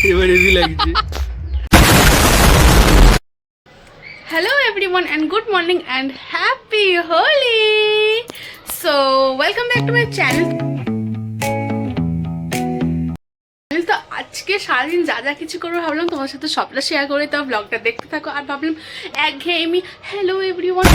এবারে হেভি লাগছে। Hello everyone and good morning and happy Holi. So welcome back to my channel. তো আজকে সারাদিন যা যা কিছু করবো ভাবলাম তোমার সাথে সবটা শেয়ার করে, তো ব্লগটা দেখতে থাকো। আর ভাবলাম একঘেয়েমি হ্যালো এভরিওয়ান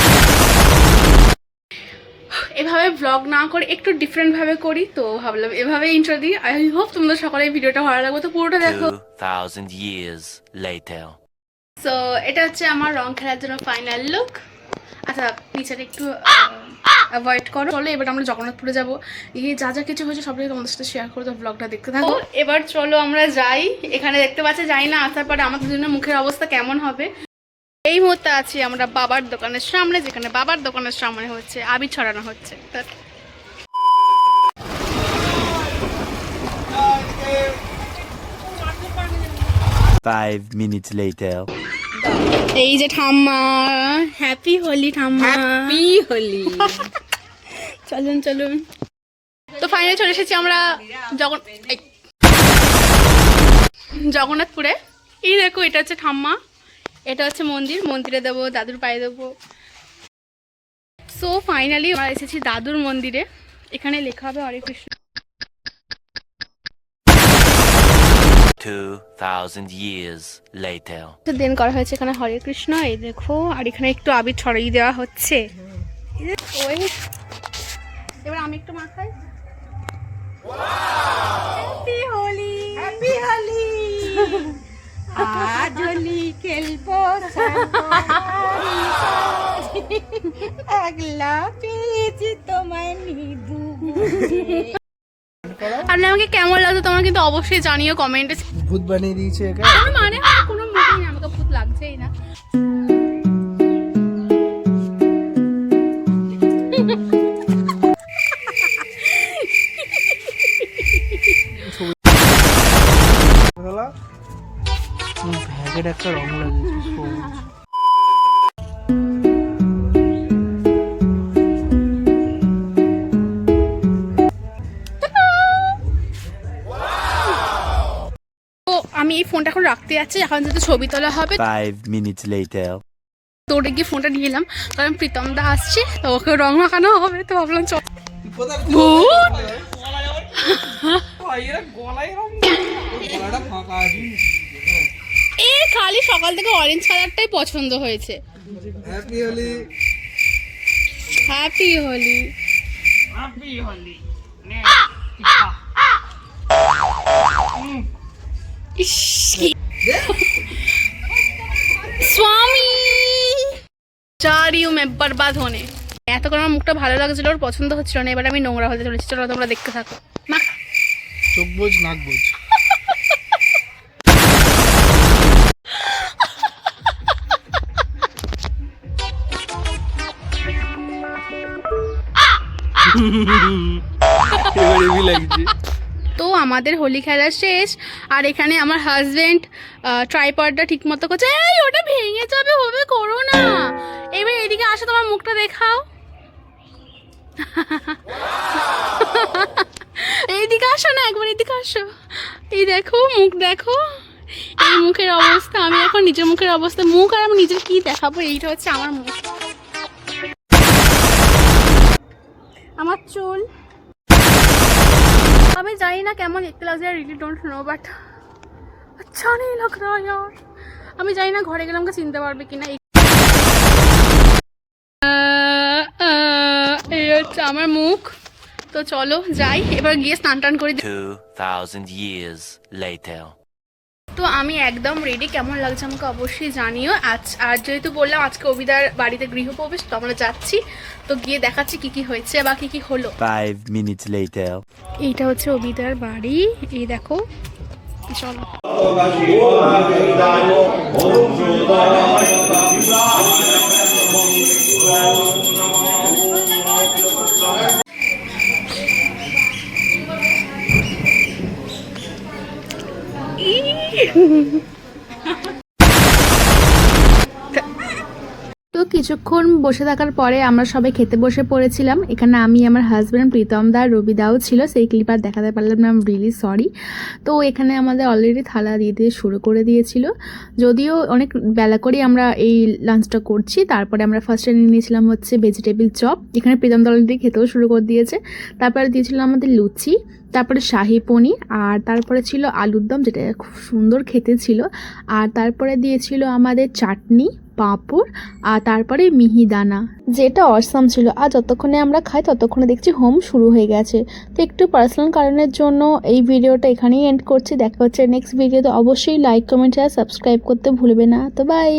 এভাবে ব্লগ না করে একটু ডিফারেন্ট ভাবে করি, তো ভাবলাম এভাবে ইন্ট্রো দিই। আই হোপ তোমাদের সকালে ভিডিওটা ভালো লাগবে, তো পুরোটা দেখো। 2000 years later. সো এটা হচ্ছে আমার রং খেলার জন্য ফাইনাল লুক। আচ্ছা নিচেটা একটু অ্যাভয়েড করো। চলো এবার আমরা জগন্নাথপুরে যাবো, এই যা যা কিছু হয়েছে সবটাই তোমাদের সাথে শেয়ার করে, তো ব্লগটা দেখতে থাকো। এবার চলো আমরা যাই। এখানে দেখতে পাচ্ছি যাই না, আসার পরে আমাদের জন্য মুখের অবস্থা কেমন হবে। এই মুহূর্তে আছি আমরা বাবার দোকানের সামনে, যেখানে বাবার দোকানের সামনে হচ্ছে আবির ছড়ানো হচ্ছে। 5 minutes later. এই যে ঠাম্মা, হ্যাপি হোলি ঠাম্মা, হ্যাপি হোলি। চলুন চলুন। তো ফাইনালি চলে এসেছি আমরা জগন্নাথপুরে। এই দেখো এটা হচ্ছে ঠাম্মা, এটা হচ্ছে মন্দির, মন্দিরে দেবো, দাদুর পায়ে দেবো। সো ফাইনালি আমরা এসেছি দাদুর মন্দিরে। এখানে লেখা হবে হরে কৃষ্ণ। 2000 years later. দেন করা হয়েছে এখানে হরে কৃষ্ণ, এই দেখো। আর এখানে একটু আবির ছড়িয়ে দেওয়া হচ্ছে। ওই এবার আমি একটু মাখাই। Happy Holi, happy Holi. আজ হোলি খেলবো আগলা পেয়েছি তোমায় নিদু। আপনি আমাকে কেমন লাগতো তোমার কিন্তু অবশ্যই জানিও কমেন্টে। ভূত বানিয়ে দিয়েছে একে। মানে আমার কোনো মুখই না, আমাকে ভূত লাগছেই না। ভ্যাগের একটা রং লাগিয়েছে সবুজ। তো আমি এই ফোনটা এখন রাখতে যাচ্ছি, এখন যেহেতু ছবি তোলা হবে। 5 minutes later. তোরে গিয়ে ফোনটা নিয়ে এলাম, কারণ প্রীতম দা আসছে, তো ওকে রং মাখানো হবে। তো ভাবলাম চল। ভূত এ খালি সকাল থেকে অরেঞ্জ কালারটাই পছন্দ হয়েছে। হ্যাপি হোলি। হ্যাপি হোলি। ইস, কি- स्वामी जा रही हूँ मैं बर्बाद होने। এতক্ষণ আমার মুখটা ভালো লাগছিল, ওর পছন্দ হচ্ছিল না, এবার আমি নোংরা হতে চলেছি। চলো তোমরা দেখতে থাকো। মা চোখ বোঝ নাক বোঝ। এবারে হেভি লাগছে। তো আমাদের হোলি খেলা শেষ, আর এখানে আমার হাজবেন্ড ট্রাইপডটা ঠিক মতো করছে। এই ওটা ভেঙে যাবে, হবে করো না। এবার এদিকে আসো, তোমার মুখটা দেখাও। এইদিকে আসো না, একবার এদিকে আসো। এই দেখো মুখ দেখো, এই মুখের অবস্থা। আমি এখন নিজের মুখের অবস্থা, মুখ আর আমি নিজের কি দেখাবো। এইটা হচ্ছে আমার মুখ, আমার চুল। আমি জানি না কেমন দেখতে লাগছে, রিলি ডোন্ট নো, বাট আচ্ছা নেই লাগ রা ইয়ার। আমি জানি না ঘরে গেলে আমাকে চিনতে পারবে কিনা। এই হচ্ছে আমার মুখ। তো চলো যাই, এবার গিয়ে স্নান টান করে। 2000 years later. তো আমি একদম রেডি, কেমন লাগছে আমাকে অবশ্যই জানিও। আর যেহেতু বললাম আজকে অবিদার বাড়িতে গৃহপ্রবেশ, তো আমরা যাচ্ছি। তো গিয়ে দেখাচ্ছি কি কি হয়েছে বা কি কি হলো। 5 minutes later. এইটা হচ্ছে অবিদার বাড়ি, এই দেখো। চলো কিছুক্ষণ বসে থাকার পরে আমরা সবাই খেতে বসে পড়েছিলাম। এখানে আমি, আমার হাজব্যান্ড, প্রীতম দা, রবি দাও ছিল। সেই ক্লিপ আর দেখাতে পারলাম না, রিয়েলি সরি। তো এখানে আমাদের অলরেডি থালা দিয়ে শুরু করে দিয়েছিল, যদিও অনেক বেলা করেই আমরা এই লাঞ্চটা করছি। তারপরে আমরা ফার্স্টে নিয়ে নিয়েছিলাম হচ্ছে ভেজিটেবিল চপ, এখানে প্রীতম দা অলরেডি খেতেও শুরু করে দিয়েছে। তারপরে দিয়েছিল আমাদের লুচি, তারপরে শাহি পনির, আর তারপরে ছিল আলুর দম, যেটা খুব সুন্দর খেতে ছিল। আর তারপরে দিয়েছিল আমাদের চাটনি, পাঁপড়, আর তারপরে মিহিদানা, যেটা অসাম ছিল। আর যতক্ষণে আমরা খাই ততক্ষণে দেখছি হোম শুরু হয়ে গেছে। তো একটু পার্সোনাল কারণের জন্য এই ভিডিওটা এখানেই এন্ড করছি। দেখা হচ্ছে নেক্সট ভিডিওতে। অবশ্যই লাইক, কমেন্ট আর সাবস্ক্রাইব করতে ভুলবে না। তো বাই।